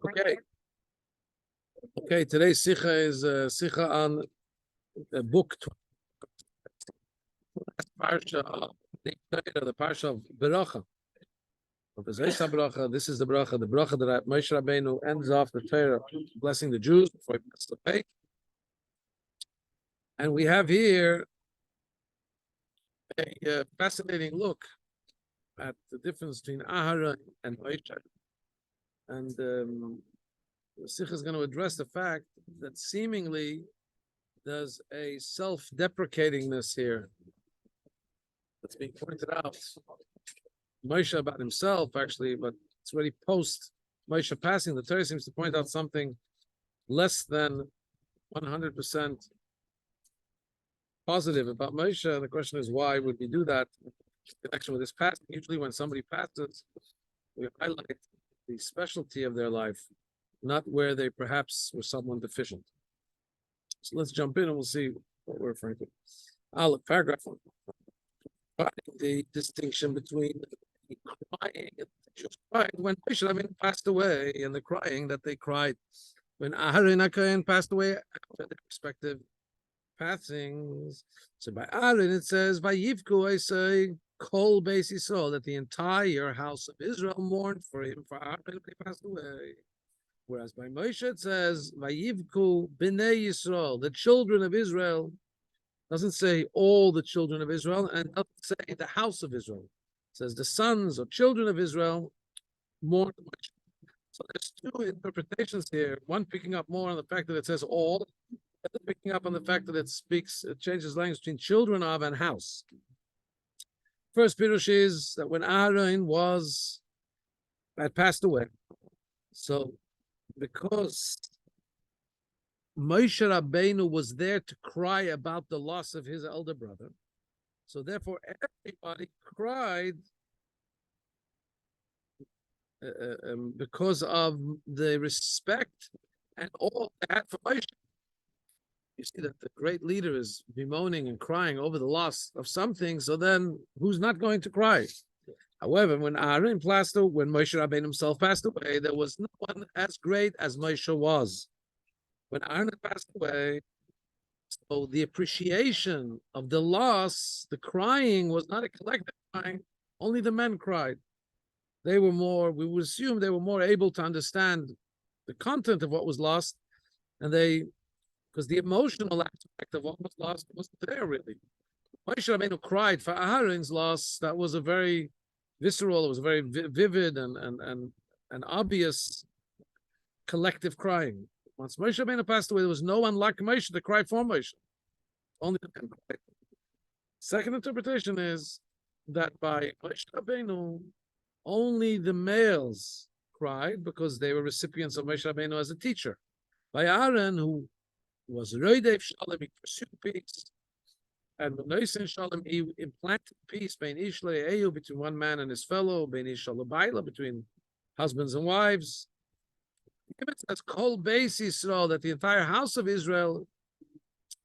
Okay. Okay, today's Sikha is Sikha on book Parsha, the Parsha of Beracha. This is the bracha that Moshe Rabbeinu ends off the Torah, blessing the Jews before he passes away. And we have here a fascinating look at the difference between Aharon and Moshe. And the Sikha is going to address the fact that seemingly there's a self-deprecatingness here that's being pointed out. Moshe about himself, actually, but it's already post Moshe passing. The Torah seems to point out something less than 100% positive about Moshe. The question is, why would we do that in connection with this passing? Usually when somebody passes, we highlight the specialty of their life, not where they perhaps were someone deficient. So let's jump in and we'll see what we're referring to. Paragraph 1. The distinction between the crying and cried when Moshe Rabbeinu passed away, and the crying that they cried when Aharon HaKohen passed away after their respective passings. So by Aaron it says, "Vayivku," I say, Kol Beis Yisrael, that the entire house of Israel mourned for him for Aaron when he passed away. Whereas by Moshe it says, "Vayivku Bnei Yisrael," the children of Israel. Doesn't say all the children of Israel, and doesn't say the house of Israel. It says the sons or children of Israel mourned Moshe. So there's two interpretations here. One picking up more on the fact that it says all, the other picking up on the fact that it changes language between children of and house. First pirush is that when Aaron had passed away, so because Moshe Rabbeinu was there to cry about the loss of his elder brother, so therefore everybody cried because of the respect and all that for Moshe. You see that the great leader is bemoaning and crying over the loss of something, so then who's not going to cry? However, when Moshe Rabbeinu himself passed away, there was no one as great as Moshe was. When Aaron passed away, so the appreciation of the loss, the crying was not a collective crying, only the men cried. We would assume they were more able to understand the content of what was lost, and because the emotional aspect of what was lost wasn't there really. Moshe Rabbeinu cried for Aaron's loss. That was a very visceral, it was a very vivid and obvious collective crying. Once Moshe Rabbeinu passed away, there was no one like Moshe to cry for Moshe. Only the men cried. Second interpretation is that by Moshe Rabbeinu, only the males cried because they were recipients of Moshe Rabbeinu as a teacher. By Aaron, who was Roidev Shalom, he pursued peace. And B'noisen Shalom, he implanted peace between one man and his fellow, between husbands and wives. It says Kol Beis Yisrael, that the entire house of Israel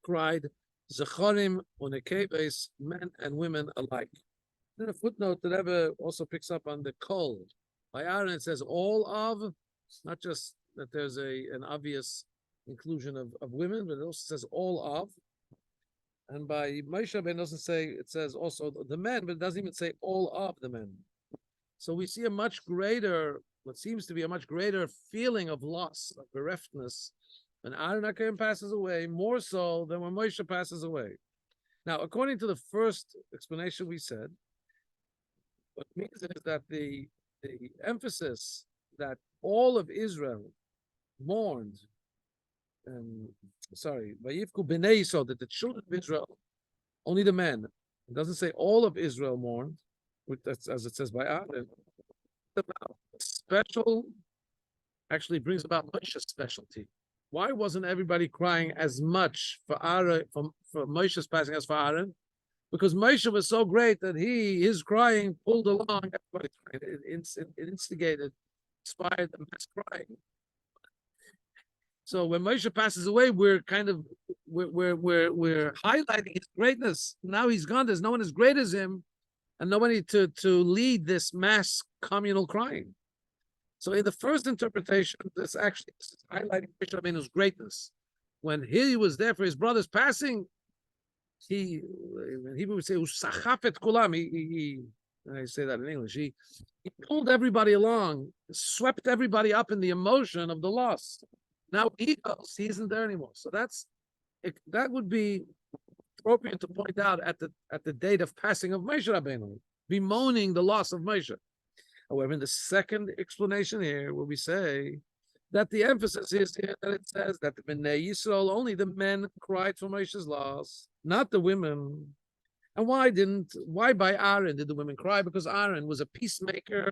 cried, Zechorim u'Nekebes, men and women alike. Then a footnote that Rebbe also picks up on the Kol. By Aaron it says all of, not just that there's an obvious inclusion of women, but it also says all of. And by Moshe Rabbeinu doesn't say, it says also the men, but it doesn't even say all of the men. So we see what seems to be a much greater feeling of loss, of bereftness, when Aaron HaKohen passes away, more so than when Moshe passes away. Now, according to the first explanation we said, what it means is that the emphasis that all of Israel mourned, Vayivku B'nei Yisrael, that the children of Israel, only the men, it doesn't say all of Israel mourned, as it says by Aaron. Special actually brings about Moshe's specialty. Why wasn't everybody crying as much for Aaron, for Moshe's passing as for Aaron? Because Moshe was so great that his crying pulled along everybody. It instigated, inspired the mass crying. So when Moshe passes away, we're highlighting his greatness. Now he's gone. There's no one as great as him, and nobody to lead this mass communal crying. So in the first interpretation, this is highlighting Moshe Rabbeinu's greatness. When he was there for his brother's passing, he, in Hebrew would say, "Usachafet kulam." I say that in English. He pulled everybody along, swept everybody up in the emotion of the loss. Now he goes, he isn't there anymore. So that would be appropriate to point out at the date of passing of Moshe Rabbeinu, bemoaning the loss of Moshe. However, in the second explanation here, where we say that the emphasis is here that it says that the Bnei Yisrael, only the men cried for Moshe's loss, not the women. And why by Aaron did the women cry? Because Aaron was a peacemaker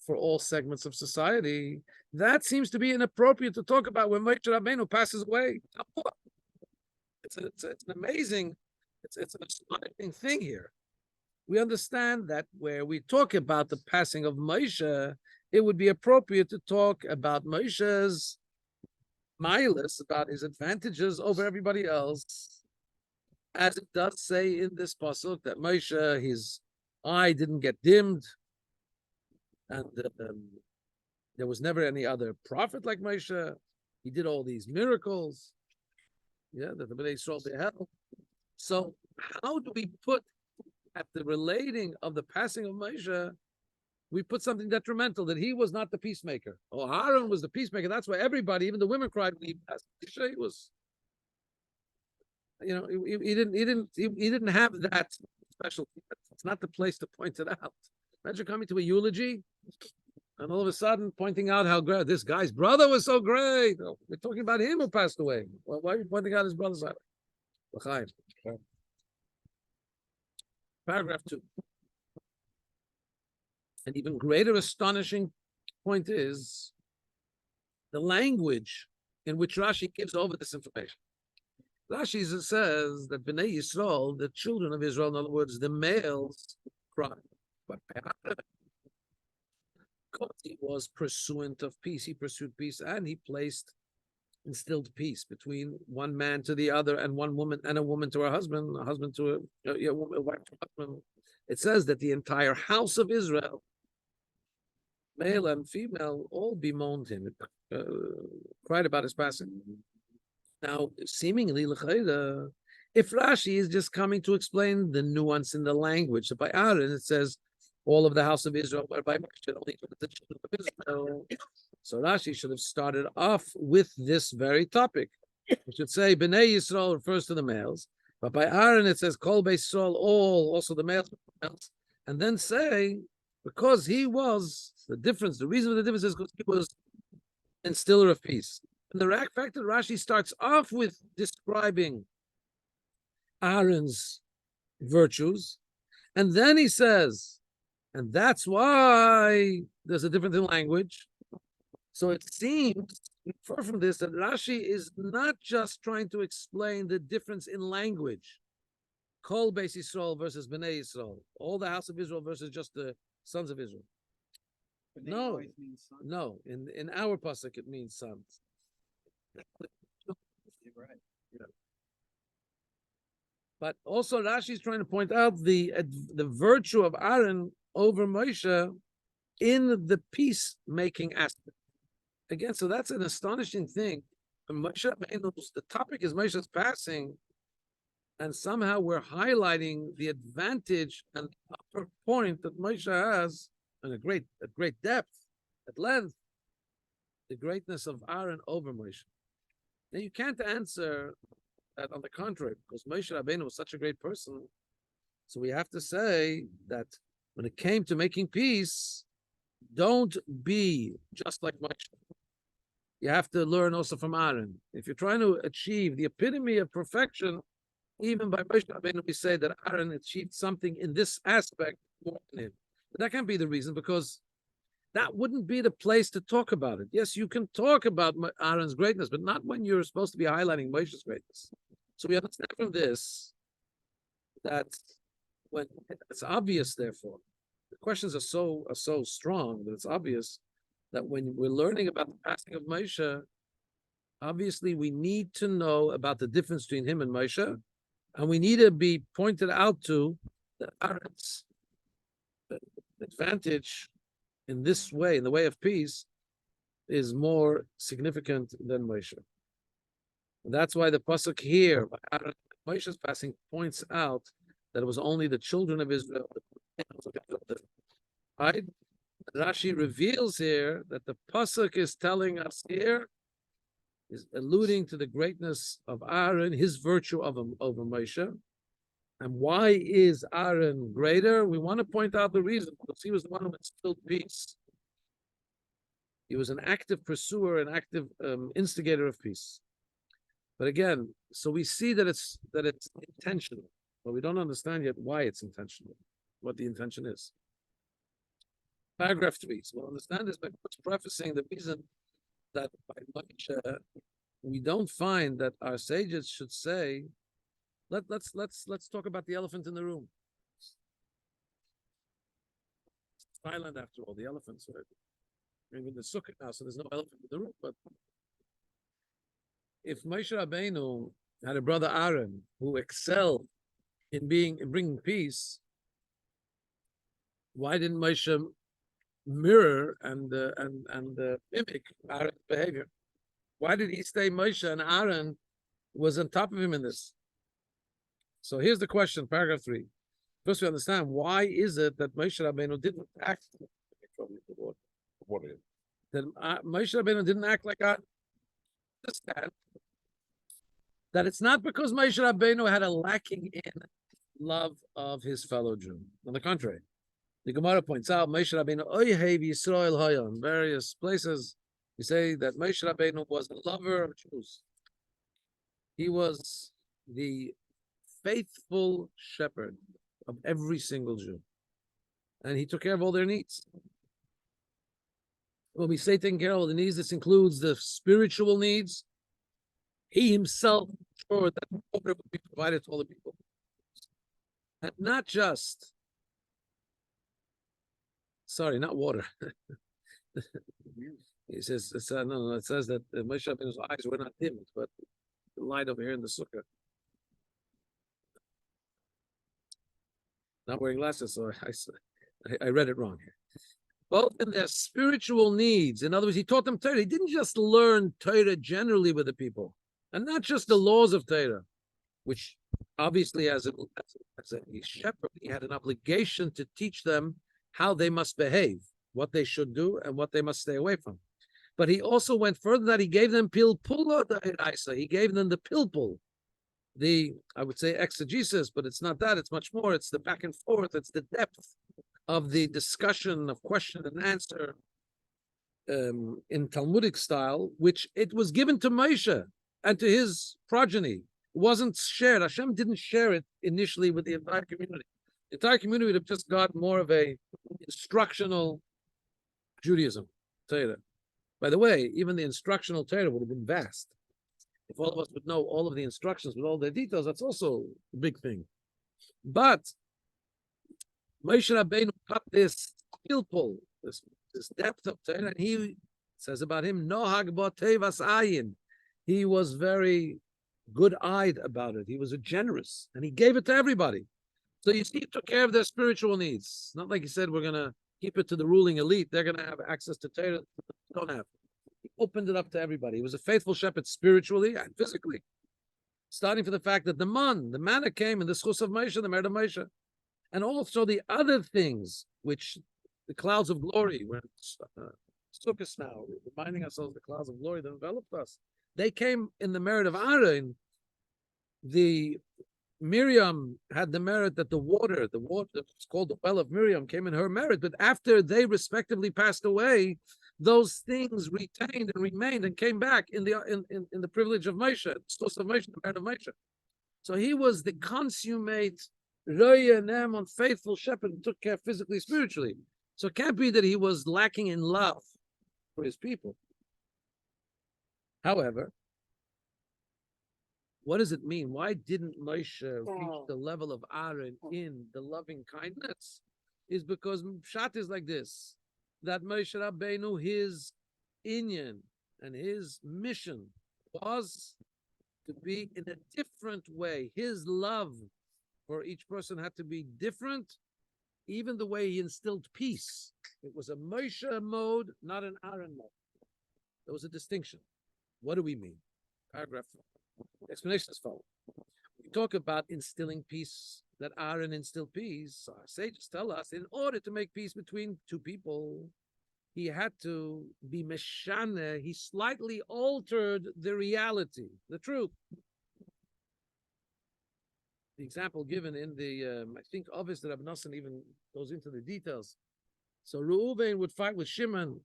for all segments of society. That seems to be inappropriate to talk about when Moshe Rabbeinu passes away. It's an amazing, it's an astonishing thing here. We understand that where we talk about the passing of Moshe, it would be appropriate to talk about Moshe's milas, about his advantages over everybody else, as it does say in this pasuk that Moshe, his eye didn't get dimmed, and there was never any other prophet like Moshe. He did all these miracles, that the Bnei Yisrael beheld. So how do we put at the relating of the passing of Moshe, we put something detrimental, that he was not the peacemaker. Oh, Aaron was the peacemaker. That's why everybody, even the women, cried when he passed. He was, he didn't have that specialty. It's not the place to point it out. Imagine coming to a eulogy and all of a sudden pointing out how great this guy's brother was so great. Oh, we're talking about him who passed away. Well, why are you pointing out his brother's side? Paragraph 2. An even greater astonishing point is the language in which Rashi gives over this information. Rashi says that Bnei Yisrael, the children of Israel, in other words, the males, cried. But because he was pursuant of peace, he pursued peace, and he instilled peace between one man to the other, and one woman, and a woman to her husband, a husband to a wife to a husband. It says that the entire house of Israel, male and female, all bemoaned him, cried about his passing. Now, seemingly, if Rashi is just coming to explain the nuance in the language, so by Aaron it says all of the house of Israel, whereby only the children of Israel. So Rashi should have started off with this very topic. It should say Bnei Yisrael refers to the males, but by Aaron it says Kol Beis Yisrael, all, also the males, and then say because he was the difference. The reason for the difference is because he was instiller of peace. And the fact that Rashi starts off with describing Aaron's virtues, and then he says, and that's why there's a difference in language. So it seems, far from this, that Rashi is not just trying to explain the difference in language. Kol Beis Yisrael versus Bnei Yisrael. All the house of Israel versus just the sons of Israel. No. In our pasuk it means sons. Right. Yeah. But also Rashi is trying to point out the virtue of Aaron over Moshe in the peacemaking aspect. Again, so that's an astonishing thing. The topic is Moshe's passing, and somehow we're highlighting the advantage and the upper point that Moshe has, and at great depth, at length, the greatness of Aaron over Moshe. Now you can't answer that on the contrary, because Moshe Rabbeinu was such a great person. So we have to say that when it came to making peace, don't be just like Moshe. You have to learn also from Aaron. If you're trying to achieve the epitome of perfection, even by Moshe Rabbeinu, we say that Aaron achieved something in this aspect more than him. But that can't be the reason, because that wouldn't be the place to talk about it. Yes, you can talk about Aaron's greatness, but not when you're supposed to be highlighting Moshe's greatness. So we understand from this that when it's obvious, therefore, the questions are so strong that it's obvious that when we're learning about the passing of Moshe, obviously we need to know about the difference between him and Moshe, and we need to be pointed out to the Aaron's advantage in this way, in the way of peace, is more significant than Moshe. That's why the pasuk here, Moshe's passing, points out that it was only the children of Israel. Right? Rashi reveals here that the pasuk is telling us here, is alluding to the greatness of Aaron, his virtue over Moshe. And why is Aaron greater? We want to point out the reason, because he was the one who instilled peace. He was an active pursuer, an active instigator of peace. But again, so we see that it's intentional, but we don't understand yet why it's intentional, what the intention is. Paragraph 3. So we'll understand this by prefacing the reason that by Moshe we don't find that our sages should say, let's talk about the elephant in the room. It's Thailand, after all, the elephants are in the sukkah now, so there's no elephant in the room. But if Moshe Rabbeinu had a brother Aaron who excelled in bringing peace, why didn't Moshe mirror and mimic Aaron's behavior? Why did he stay Moshe and Aaron was on top of him in this? So here's the question, paragraph 3. First, we understand why is it that Moshe Rabbeinu didn't act that Moshe Rabbeinu didn't act like Aaron. Understand that it's not because Moshe Rabbeinu had a lacking in love of his fellow Jew. On the contrary, the Gemara points out Moshe Rabbeinu Oyhev Yisrael Haya. In various places, we say that Moshe Rabbeinu was a lover of Jews. He was the faithful shepherd of every single Jew, and he took care of all their needs. When we say taking care of all the needs, this includes the spiritual needs. He himself ensured that water would be provided to all the people, and not just. Sorry, not water. He says, it says that Moshe Rabbeinu's eyes were not dimmed, but the light over here in the sukkah. Not wearing glasses, so I read it wrong here. Both in their spiritual needs. In other words, he taught them Torah. He didn't just learn Torah generally with the people, and not just the laws of Torah, which obviously as a shepherd, he had an obligation to teach them how they must behave, what they should do, and what they must stay away from. But he also went further than that. He gave them pilpula da'iraisa. He gave them the pilpul, I would say exegesis, but it's not that. It's much more. It's the back and forth. It's the depth of the discussion of question and answer in Talmudic style, which it was given to Moshe and to his progeny. It wasn't shared. Hashem didn't share it initially with the entire community. The entire community would have just got more of a instructional Judaism, Torah. By the way, even the instructional Torah would have been vast. If all of us would know all of the instructions with all the details, that's also a big thing. But Moshe Rabbeinu got this pilpul, this depth of Torah, and he says about him, Nohag bo tevas ayin. He was very good-eyed about it. He was a generous, and he gave it to everybody. So you see, he took care of their spiritual needs. Not like he said, we're going to keep it to the ruling elite. They're going to have access to Torah. They don't have. He opened it up to everybody. He was a faithful shepherd spiritually and physically. Starting from the fact that the manna came in the schus of Moshe, the merit of Moshe. And also the other things, which the clouds of glory, we're Sukkot now, reminding ourselves the clouds of glory that enveloped us. They came in the merit of Aaron. The Miriam had the merit that the water, it's called the well of Miriam, came in her merit. But after they respectively passed away, those things retained and remained and came back in the privilege of Moshe, the source of Moshe, the merit of Moshe. So he was the consummate Roya Ne'eman, faithful shepherd who took care physically, spiritually. So it can't be that he was lacking in love for his people. However, what does it mean? Why didn't Moshe reach the level of Aaron in the loving kindness? Is because Pshat is like this, that Moshe Rabbeinu, his inyan and his mission was to be in a different way. His love for each person had to be different, even the way he instilled peace. It was a Moshe mode, not an Aaron mode. There was a distinction. What do we mean? Paragraph. Explanation is following. We talk about instilling peace, that Aaron instilled peace. Our sages tell us in order to make peace between two people, he had to be meshane. He slightly altered the reality, the truth. The example given in the, I think, obvious that Rabbi Nosson even goes into the details. So Reuven would fight with Shimon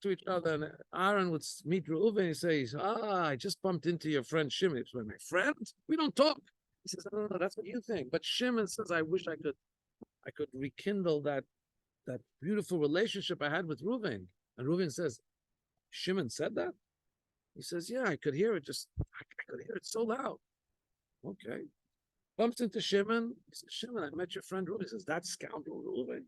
to each other, and Aaron would meet Reuven and says, I just bumped into your friend Shimon. He said, my friend? We don't talk. He says, no, that's what you think. But Shimon says, I wish I could rekindle that beautiful relationship I had with Reuven. And Reuven says, Shimon said that? He says, yeah, I could hear it. I could hear it so loud. Okay. Bumps into Shimon. He says, Shimon, I met your friend Reuven. He says, that scoundrel Reuven.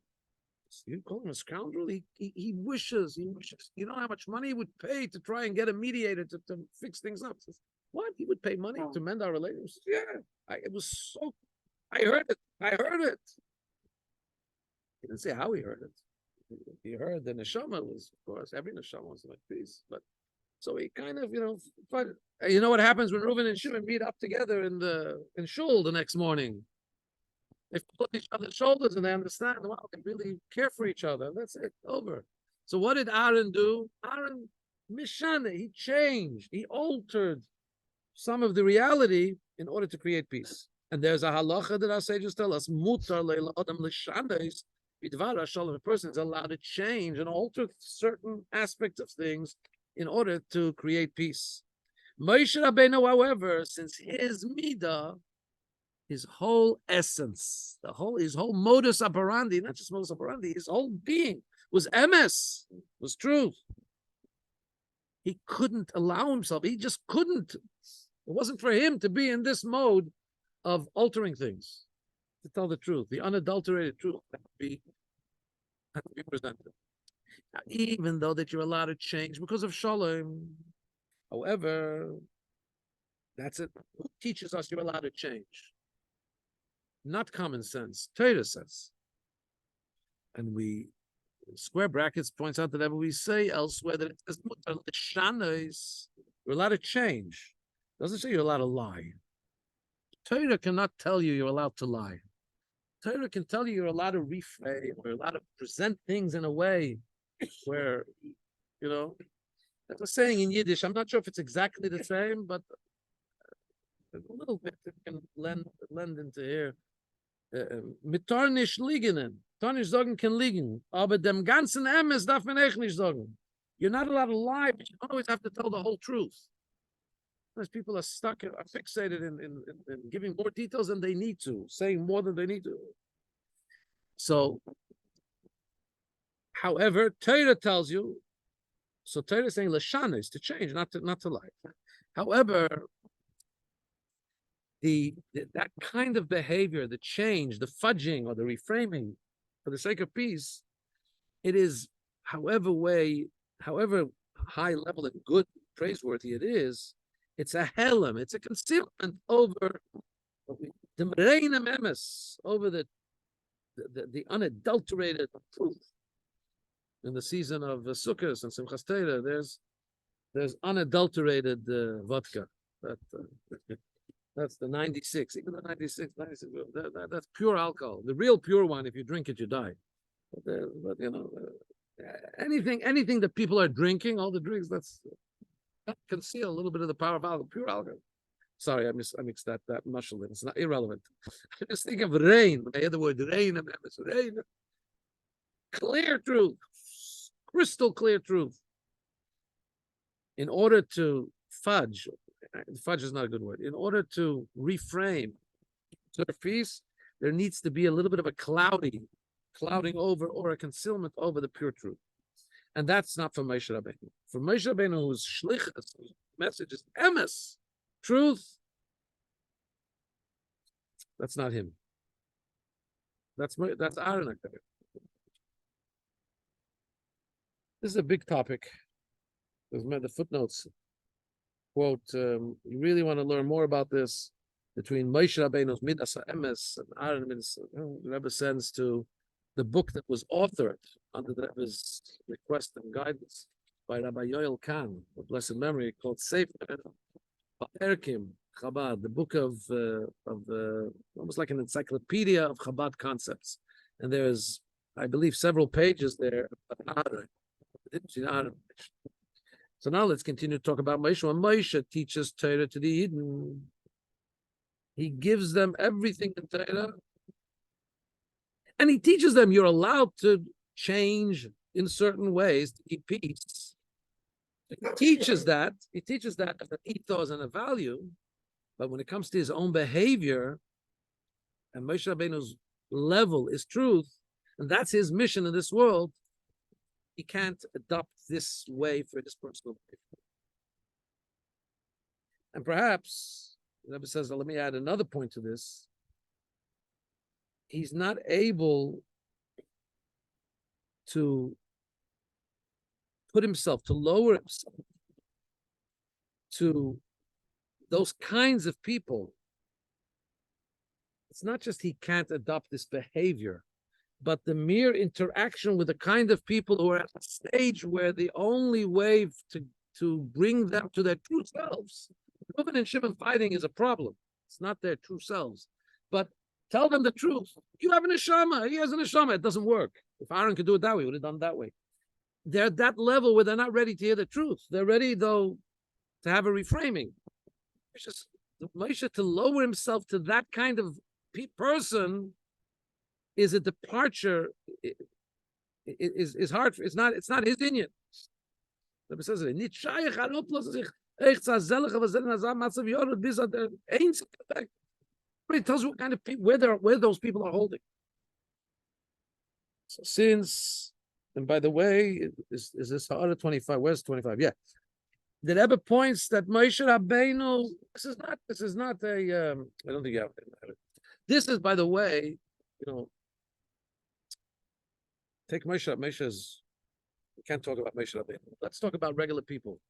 You call him a scoundrel? He wishes. You know how much money he would pay to try and get a mediator to fix things up. He says, what? He would pay money to mend our relations? Yeah. I heard it. He didn't say how he heard it. He heard the neshama was, of course, every neshama was like peace. But so he kind of, but you know what happens when Reuven and Shimon meet up together in shul the next morning? They pull each other's shoulders and they understand, wow, they really care for each other. That's it, over. So what did Aaron do? Aaron, Mishana, he changed, he altered some of the reality in order to create peace. And there's a halacha that our sages tell us, mutar leila adam l'shandes, bidvar shalom. A person is allowed to change and alter certain aspects of things in order to create peace. Moshe Rabbeinu, however, since his midah, his whole essence, his whole modus operandi, not just modus operandi, his whole being was emes, was truth. He couldn't allow himself. He just couldn't. It wasn't for him to be in this mode of altering things. To tell the truth, the unadulterated truth had to be presented. Now, even though that you're allowed to change because of shalom, however, that's it. Who teaches us you're allowed to change? Not common sense. Torah says. And we, square brackets points out that whatever we say elsewhere, that it says, you're allowed to change. It doesn't say you're allowed to lie. Torah cannot tell you you're allowed to lie. Torah can tell you you're allowed to reframe, or allowed to present things in a way where, that's a saying in Yiddish. I'm not sure if it's exactly the same, but a little bit it can lend into here. Mit Tarnish liegenen. Tarnish sagen can liegen. Aber dem ganzen Emes darf man echt nicht sagen. You're not allowed to lie, but you don't always have to tell the whole truth. Because people are fixated in giving more details than they need to, saying more than they need to. So, however, Torah tells you, so Torah is saying Lashana is to change, not to lie. However, that kind of behavior, the change, the fudging or the reframing for the sake of peace, it is, however high level and good, praiseworthy it is, it's a helm, it's a concealment over the reina memes, over the unadulterated truth. In the season of Sukkot and Simchas Torah, there's unadulterated vodka. That's the 96. Even the 96, that's pure alcohol. The real pure one, if you drink it, you die. But anything that people are drinking, all the drinks, that conceal a little bit of the power of alcohol, pure alcohol. Sorry, I mixed that mushroom in. It's not irrelevant. I just think of rain. When I hear the word rain, it's rain. Clear truth, crystal clear truth. In order to fudge is not a good word. In order to reframe surface, there needs to be a little bit of a clouding over or a concealment over the pure truth. And that's not for Moshe Rabbeinu. For Moshe Rabbeinu, whose shlichus, message is emes, truth, that's not him. That's Aaron. This is a big topic. There's the footnotes. Quote, you really want to learn more about this between Moshe Rabbeinu's Midas HaEmes and Aaron Midas. The Rebbe sends to the book that was authored under the Rebbe's request and guidance. by Rabbi Yoel Khan, of blessed memory, called Sefer Erkim Chabad, the book of almost like an encyclopedia of Chabad concepts. And there's, I believe, several pages there. So now let's continue to talk about Moshe. When Moshe teaches Torah to the Eden, he gives them everything in Torah, and he teaches them you're allowed to change in certain ways to keep peace. He teaches that as an ethos and a value, but when it comes to his own behavior, and Moshe Rabbeinu's level is truth, and that's his mission in this world, he can't adopt this way for his personal behavior. And perhaps, the Rebbe says, let me add another point to this. He's not able to put himself, to lower himself to those kinds of people. It's not just he can't adopt this behavior, but the mere interaction with the kind of people who are at a stage where the only way to bring them to their true selves, Reuven and Shimon fighting is a problem. It's not their true selves. But tell them the truth. You have an neshama. He has an neshama. It doesn't work. If Aaron could do it that way, he would have done it that way. They're at that level where they're not ready to hear the truth. They're ready, though, to have a reframing. It's just Moshe, to lower himself to that kind of person is a departure. Is hard. It's not his inyan. Rabbi says it. It tells you what kind of people, where those people are holding. So since, and by the way, is this Ha'ara 25? Where's 25? Yeah. The Rebbe points that Moshe Rabbeinu, this is not a, I don't think you have it. This is, by the way, take Moshe's, we can't talk about Moshe Rabbeinu. Let's talk about regular people.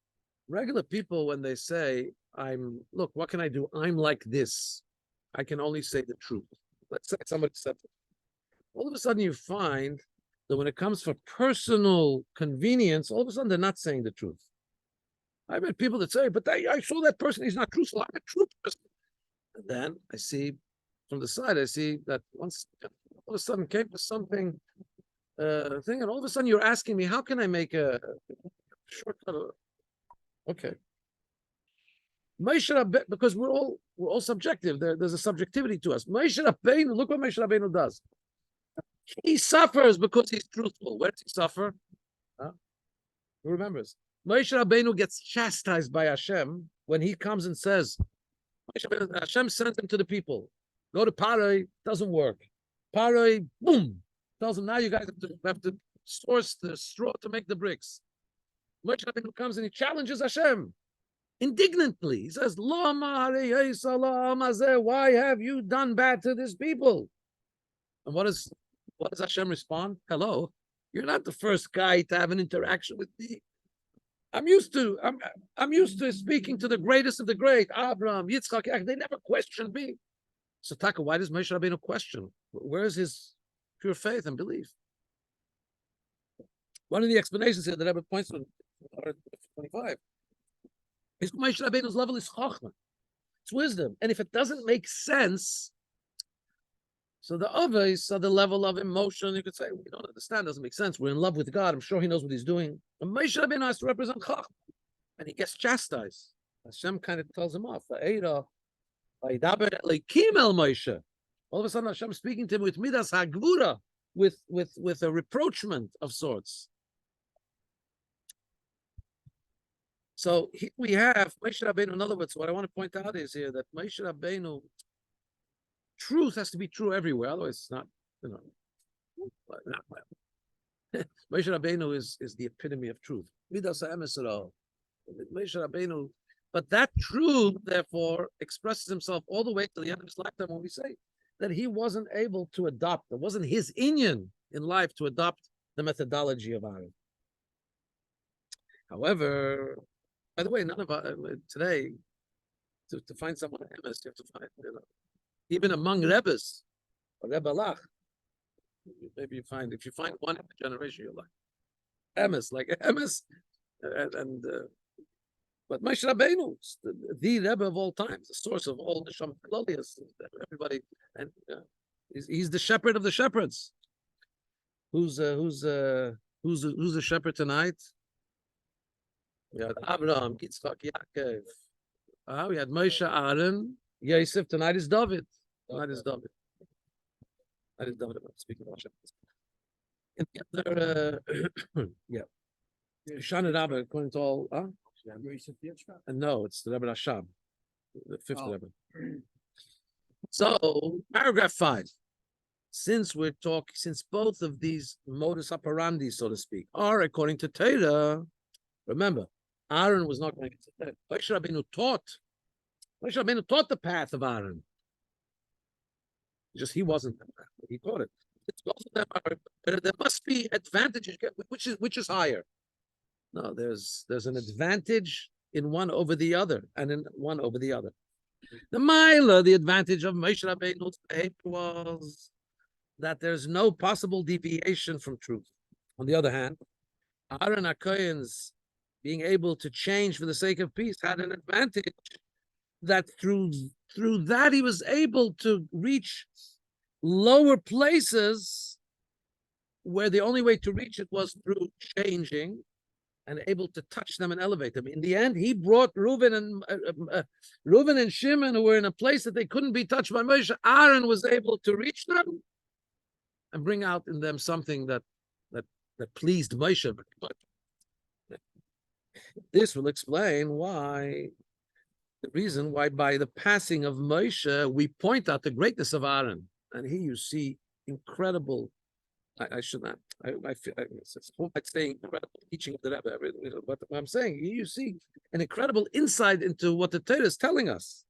Regular people, when they say, look, what can I do? I'm like this. I can only say the truth. Let's say somebody said it. All of a sudden you find that when it comes for personal convenience, all of a sudden they're not saying the truth. I met people that say, but I saw that person, he's not truthful. I'm a true person. And then I see, from the side, I see that once all of a sudden came to something, thing, and all of a sudden you're asking me, how can I make a shortcut? Okay. Because we're all subjective. There's a subjectivity to us. Moshe Rabbeinu, look what Moshe Rabbeinu does. He suffers because he's truthful. Where does he suffer? Who remembers? Moshe Rabbeinu gets chastised by Hashem when he comes and says, Hashem sent him to the people. Go to Paroi, doesn't work. Paroi, boom, tells him, now you guys have to source the straw to make the bricks. Moshe Rabbeinu comes and he challenges Hashem indignantly. He says, why have you done bad to this people? And what does Hashem respond? Hello, you're not the first guy to have an interaction with me. I'm used to speaking to the greatest of the great, Abraham, Yitzchak. They never questioned me. So Taka, why does Moshe Rabbeinu question? Where is his pure faith and belief? One of the explanations here that Rebbe points to 25 is Moshe Rabbeinu's level is chachma. It's wisdom. And if it doesn't make sense, so the others are the level of emotion. You could say, we don't understand, doesn't make sense. We're in love with God. I'm sure he knows what he's doing. And Moshe Rabbeinu has to represent chachma. And he gets chastised. Hashem kind of tells him off. All of a sudden, Hashem speaking to him with midas hagvura, with a reproachment of sorts. So we have Moshe Rabbeinu. In other words, what I want to point out is here that Moshe Rabbeinu, truth has to be true everywhere. Otherwise, it's not, not well. Moshe Rabbeinu is the epitome of truth. Midas ha'emes. Moshe Rabbeinu, but that truth, therefore, expresses himself all the way to the end of his lifetime when we say that he wasn't able to adopt, it wasn't his inyan in life to adopt the methodology of Aaron. However, by the way, none of today, to find someone emes, you have to find, even among Rebbes, or Rebbe Lach, maybe if you find one in the generation, you're like emes, But Moshe Rabbeinu, the Rebbe of all times, the source of all the Shem Melodius, everybody, and he's the shepherd of the shepherds. Who's the shepherd tonight? We had Abraham, Yitzchak, Yaakov. We had Moshe, Aaron, Yosef. Tonight is David. Tonight is David. Tonight is David. I'm speaking about shepherds. In the other, yeah. Shana Rabbi, according to all, no, it's the Rebbe Rashab, the fifth Rebbe. So, paragraph 5. Since both of these modus operandi, so to speak, are according to Torah, remember, Aaron was not going to Torah. Moshe Rabbeinu taught the path of Aaron. Just he wasn't the path, he taught it. It's both of them there must be advantages. Which is higher? No, there's an advantage in one over the other, and in one over the other. The advantage of Moshe Rabbeinu's behavior was that there's no possible deviation from truth. On the other hand, Aaron HaKohen's being able to change for the sake of peace had an advantage that through that he was able to reach lower places where the only way to reach it was through changing and able to touch them and elevate them. In the end, he brought Reuven and Shimon, who were in a place that they couldn't be touched by Moshe. Aaron was able to reach them and bring out in them something that pleased Moshe very much. This will explain the reason why by the passing of Moshe, we point out the greatness of Aaron. And here you see incredible, I should not, I'd say incredible teaching of the Rebbe, but what I'm saying, here you see an incredible insight into what the Torah is telling us.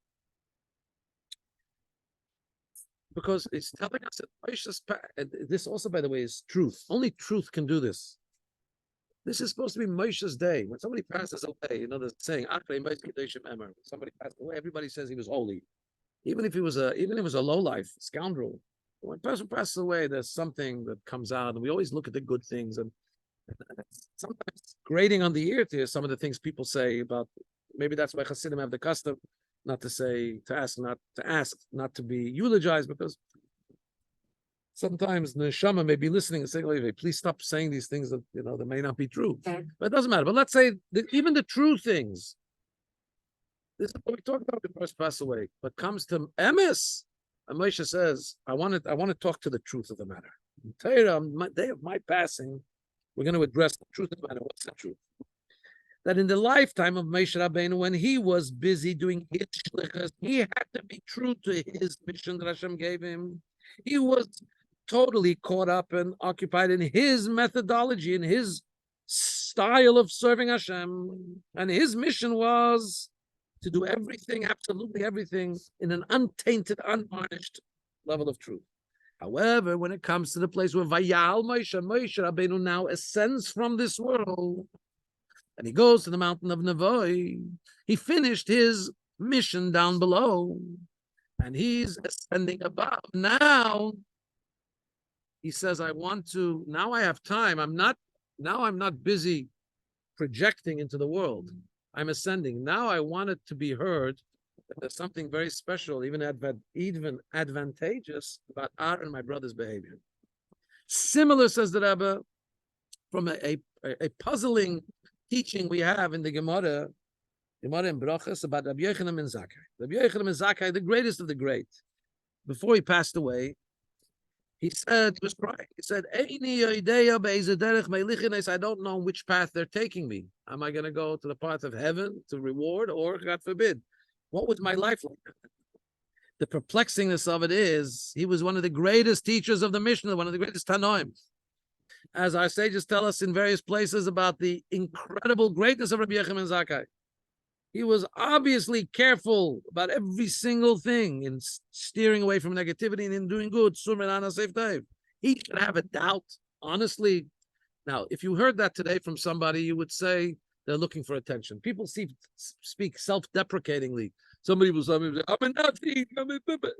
Because it's telling us that Moshe's path, and this also, by the way, is truth. Only truth can do this. This is supposed to be Moshe's day. When somebody passes away, the saying, somebody passed away, everybody says he was holy. Even if he was a lowlife scoundrel. When a person passes away, there's something that comes out, and we always look at the good things, and sometimes grating on the ear to hear some of the things people say about. Maybe that's why Hasidim have the custom not to ask, not to be eulogized, because sometimes the neshama may be listening and saying, "Oh, please stop saying these things that that may not be true." But it doesn't matter. But let's say that even the true things. This is what we talk about when the person passes away. But comes to emes, and Moshe says, I want to talk to the truth of the matter. Torah, on the day of my passing, we're going to address the truth of the matter. What's the truth? That in the lifetime of Moshe Rabbeinu, when he was busy doing his shlichus, he had to be true to his mission that Hashem gave him. He was totally caught up and occupied in his methodology, in his style of serving Hashem. And his mission was to do everything, absolutely everything, in an untainted, unvarnished level of truth. However, when it comes to the place where Vayal Moshe Rabbeinu now ascends from this world, and he goes to the mountain of Nevoi, he finished his mission down below, and he's ascending above. Now, he says, now I have time. I'm not busy projecting into the world. I'm ascending. Now I want it to be heard that there's something very special, even advantageous about Aaron, my brother's behavior. Similar, says the Rebbe, from a puzzling teaching we have in the Gemara in Brachas about Rabbi Yochanan ben Zakkai. Rabbi Yochanan ben Zakkai, the greatest of the great. Before he passed away, he was crying. He said, I don't know which path they're taking me. Am I going to go to the path of heaven to reward, or God forbid, what was my life like? The perplexingness of it is, he was one of the greatest teachers of the Mishnah, one of the greatest Tanoim. As our sages tell us in various places about the incredible greatness of Rabbi Yochanan ben Zakkai. He was obviously careful about every single thing in steering away from negativity and in doing good. He should have a doubt, honestly. Now, if you heard that today from somebody, you would say they're looking for attention. People speak self-deprecatingly. Somebody will say, I'm a nothing, I'm a bibba.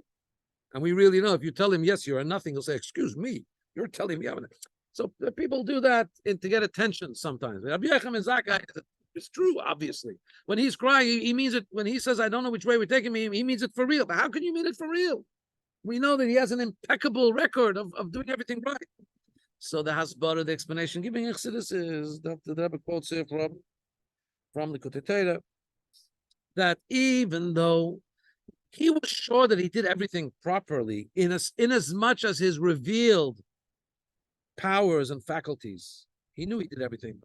And we really know, if you tell him, yes, you're a nothing, he'll say, excuse me, you're telling me I'm a nothing. So people do that to get attention sometimes. Rabbi Yechim Zakkai is true, obviously. When he's crying, he means it. When he says, I don't know which way we're taking me, he means it for real. But how can you mean it for real? We know that he has an impeccable record of doing everything right. So the Hasbara, the explanation giving Chassidus is that the Rebbe quotes here from the Kutetera, that even though he was sure that he did everything properly, in as much as his revealed powers and faculties, he knew he did everything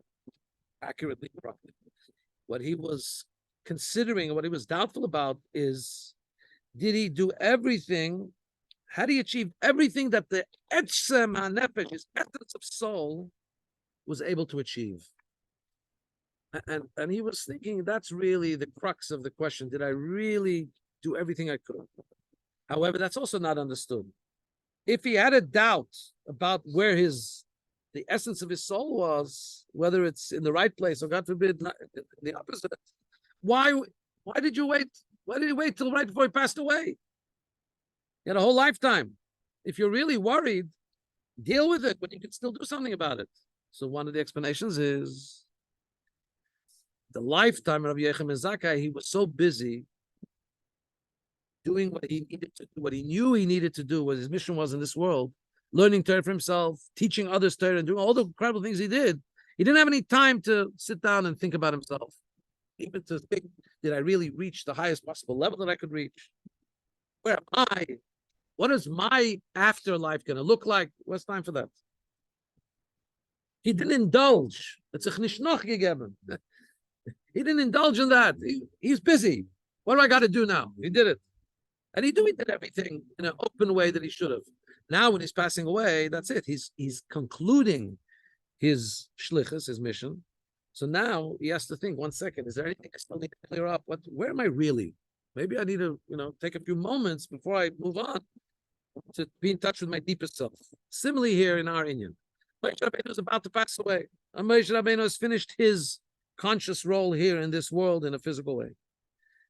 accurately, properly. What he was considering and what he was doubtful about is, did he do everything? Had he achieved everything that the etzem hanefesh, his essence of soul, was able to achieve? And he was thinking that's really the crux of the question. Did I really do everything I could? However, that's also not understood. If he had a doubt about where the essence of his soul was, whether it's in the right place or, God forbid, not, the opposite, why did you wait? Why did he wait till right before he passed away? He had a whole lifetime. If you're really worried, deal with it when you can still do something about it. So one of the explanations is the lifetime of Rabbi Yechim Zakkai, he was so busy doing what he needed to do, what he knew he needed to do, what his mission was in this world, learning Torah for himself, teaching others Torah, and doing all the incredible things he did. He didn't have any time to sit down and think about himself, even to think, did I really reach the highest possible level that I could reach? Where am I? What is my afterlife going to look like? What's time for that? He didn't indulge. It's a chnishnoch gegeben. He didn't indulge in that. He's busy. What do I got to do now? He did it. And he did everything in an open way that he should have. Now, when he's passing away, that's it. He's concluding his shlichus, his mission. So now he has to think, 1 second, is there anything I still need to clear up? Where am I really? Maybe I need to, take a few moments before I move on to be in touch with my deepest self. Similarly here in our Inyan. Moshe Rabbeinu is about to pass away. And Moshe Rabbeinu has finished his conscious role here in this world in a physical way.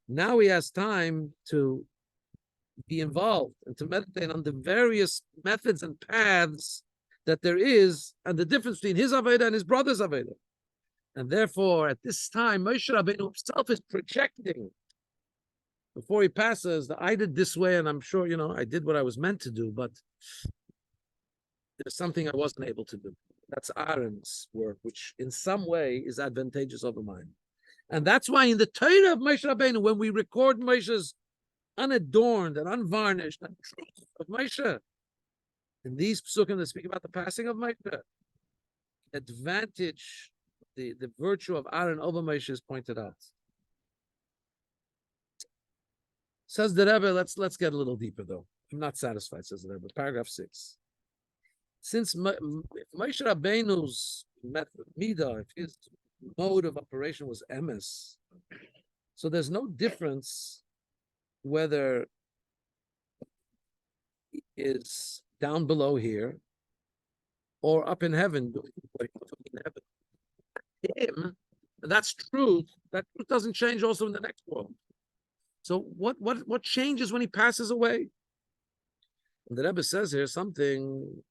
Now he has time to be involved and to meditate on the various methods and paths that there is and the difference between his Avodah and his brother's Avodah. And therefore, at this time, Moshe Rabbeinu himself is projecting before he passes that I did this way, and I'm sure, I did what I was meant to do, but there's something I wasn't able to do. That's Aaron's work, which in some way is advantageous over mine. And that's why in the Torah of Moshe Rabbeinu, when we record Moshe's unadorned and unvarnished and truth of Moshe, in these psukim that speak about the passing of Moshe, advantage, the virtue of Aaron over Moshe is pointed out. Says the Rebbe, let's get a little deeper though. I'm not satisfied, says the Rebbe. Paragraph 6. Since Moshe Rabbeinu's method, Midah, if his mode of operation was emes, so there's no difference whether he is down below here or up in heaven. Him, that's truth. That truth doesn't change also in the next world. So what changes when he passes away? And the Rebbe says here something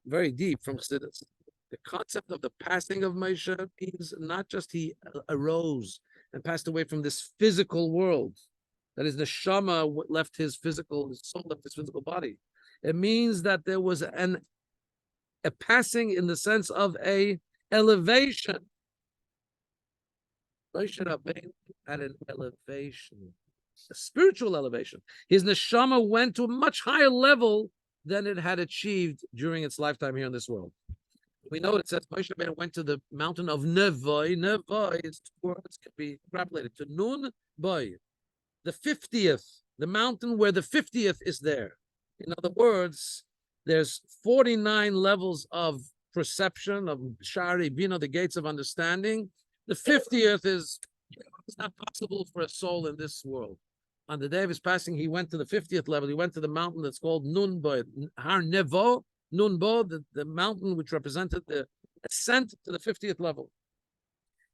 very deep from Chassidus. The concept of the passing of Moshe means not just he arose and passed away from this physical world, that is, the neshama left his soul left his physical body. It means that there was a passing in the sense of a elevation. Moshe Rabbeinu had an elevation, a spiritual elevation. His neshama went to a much higher level than it had achieved during its lifetime here in this world. We know it says Moshe Rabbeinu went to the mountain of Nevoi. Nevoi is two words can be extrapolated to Nun Boy, the 50th, the mountain where the 50th is there. In other words, there's 49 levels of perception, of Shari Bina, the gates of understanding. The 50th is it's not possible for a soul in this world. On the day of his passing, he went to the 50th level. He went to the mountain that's called Nunbo, Har Nevo, Nunbo, the mountain which represented the ascent to the 50th level.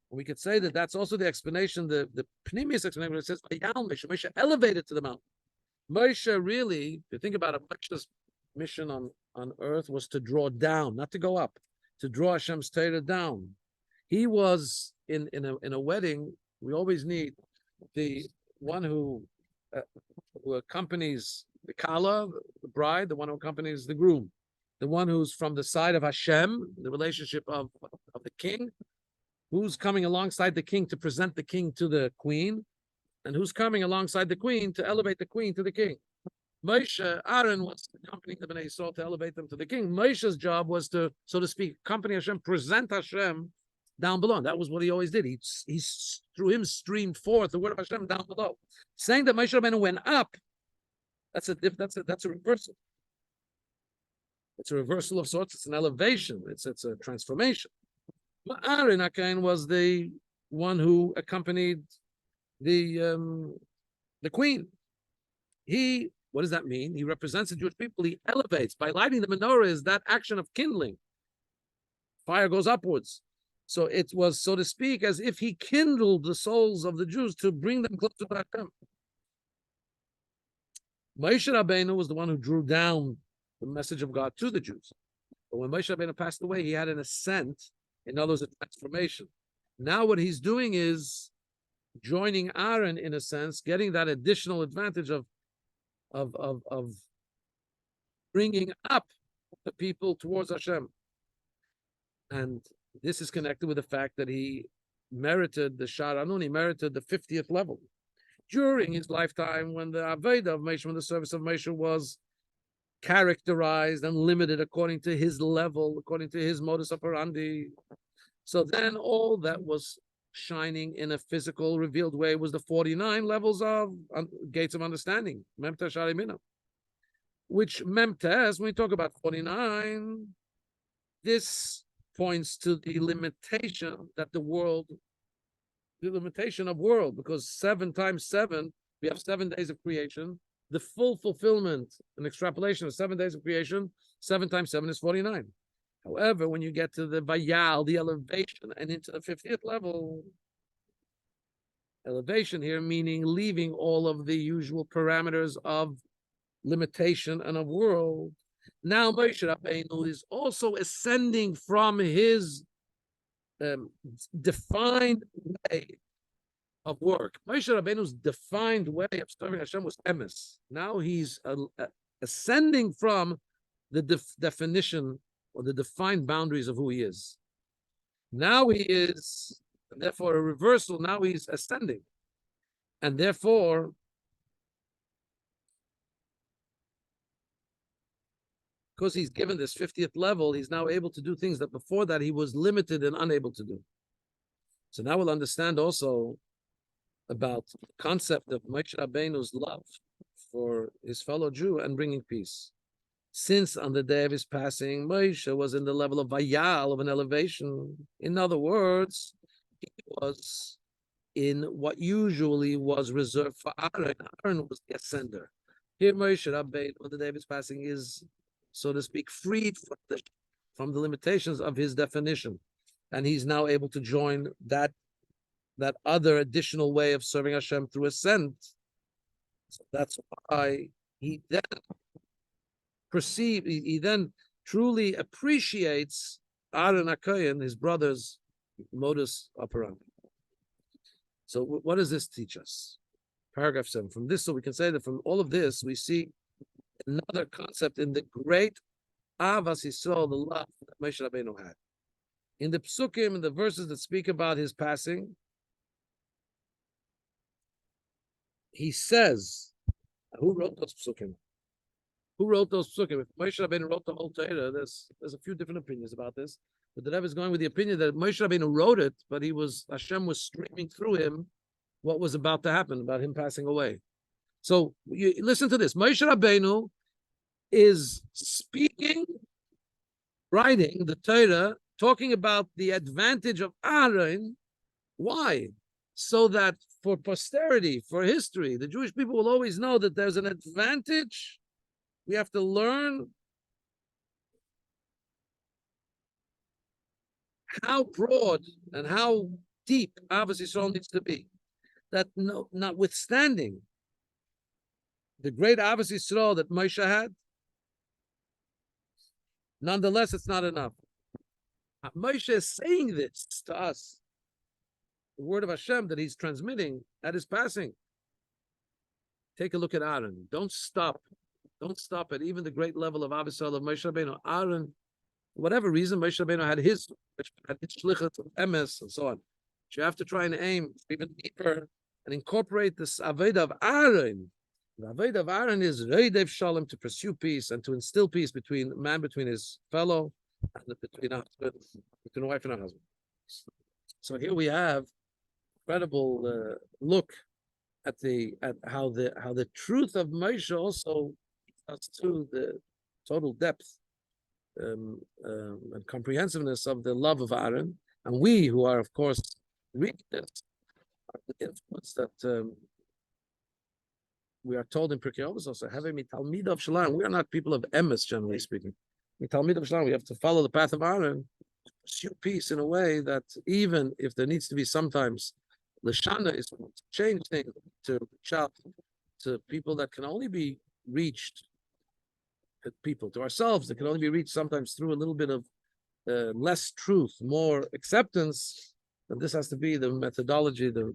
And we could say that that's also the explanation, the Pneumius explanation, where it says, Moshe elevated to the mountain. Moshe really, if you think about it, Moshe's mission on on earth was to draw down, not to go up, to draw Hashem's Torah down. He was in a wedding. We always need the one uh, who accompanies the kala, the bride, the one who accompanies the groom, the one who's from the side of Hashem, the relationship of the king, who's coming alongside the king to present the king to the queen, and who's coming alongside the queen to elevate the queen to the king. Moshe, Aaron was accompanying the Bnei Yisrael to elevate them to the king. Moshe's job was to, so to speak, accompany Hashem, present Hashem down below. And that was what he always did. He through him streamed forth the word of Hashem down below. Saying that Moshe Rabbeinu went up, that's a reversal. It's a reversal of sorts. It's an elevation. It's a transformation. But Aaron Akain was the one who accompanied the queen. What does that mean? He represents the Jewish people. He elevates. By lighting the menorah is that action of kindling. Fire goes upwards. So it was, so to speak, as if he kindled the souls of the Jews to bring them closer to Hashem. Moshe Rabbeinu was the one who drew down the message of God to the Jews. But when Moshe Rabbeinu passed away, he had an ascent. In other words, a transformation. Now what he's doing is joining Aaron, in a sense, getting that additional advantage of bringing up the people towards Hashem. And this is connected with the fact that he merited the Shar Anun, he merited the 50th level. During his lifetime, when the Aveda of Moshe, when the service of Moshe was characterized and limited according to his level, according to his modus operandi. So then all that was shining in a physical, revealed way was the 49 levels of gates of understanding, Memtes Sharimina. Which Memtes, when we talk about 49, this points to the limitation that the limitation of world, because 7 times 7, we have 7 days of creation. The full fulfillment and extrapolation of 7 days of creation, 7 times 7 is 49. However, when you get to the Vayal, the elevation, and into the 50th level, elevation here meaning leaving all of the usual parameters of limitation and of world. Now Moshe Rabbeinu is also ascending from his defined way of work. Moshe Rabbeinu's defined way of serving Hashem was emes. Now he's ascending from the definition or the defined boundaries of who he is. Now he is, and therefore a reversal, now he's ascending. And therefore, because he's given this 50th level, he's now able to do things that before that he was limited and unable to do. So now we'll understand also about the concept of Moshe Rabbeinu's love for his fellow Jew and bringing peace. Since on the day of his passing, Moshe was in the level of Vayal, of an elevation. In other words, he was in what usually was reserved for Aaron. Aaron was the ascender. Here, Moshe Rabbeinu, on the day of his passing, is, so to speak, freed from the limitations of his definition. And he's now able to join that other additional way of serving Hashem through ascent. So that's why he then he then truly appreciates Aaron HaKohen, his brother's modus operandi. So what does this teach us? Paragraph 7. From this, so we can say that from all of this, we see another concept in the great Avas Yisrael, the love that Moshe Rabbeinu had. In the psukim, in the verses that speak about his passing, he says, who wrote those psukim? Who wrote those psukim? If Moshe Rabbeinu wrote the whole Torah, there's a few different opinions about this. But the Rebbe is going with the opinion that Moshe Rabbeinu wrote it, but Hashem was streaming through him what was about to happen, about him passing away. So you listen to this. Moshe Rabbeinu is speaking, writing the Torah, talking about the advantage of Aaron. Why? So that for posterity, for history, the Jewish people will always know that there's an advantage. We have to learn how broad and how deep Avos Yisrael needs to be. That notwithstanding the great Avos Yisrael that Moshe had, Nonetheless, it's not enough. Moshe is saying this to us, the word of Hashem that he's transmitting at his passing. Take a look at Aaron. Don't stop. Don't stop at even the great level of Avisal of Moshe Rabbeinu. Aaron, for whatever reason, Moshe Rabbeinu had his shlichat of emes and so on. But you have to try and aim even deeper and incorporate this Aveda of Aaron. The Aveda of Aaron is Reidev Shalom, to pursue peace and to instill peace between man, between his fellow, and between a wife and a husband. So here we have incredible look at how the truth of Moshe also has to the total depth and comprehensiveness of the love of Aaron, and we who are, of course, reading this, are the influence that we are told in Pirkei Avos also, having talmid of Shalom. We are not people of emes, generally speaking. Talmid of Shalom, we have to follow the path of Aaron, pursue peace in a way that even if there needs to be sometimes Lashana is to change things, to reach out to people that can only be reached, to ourselves that can only be reached sometimes through a little bit of less truth, more acceptance. And this has to be the methodology, the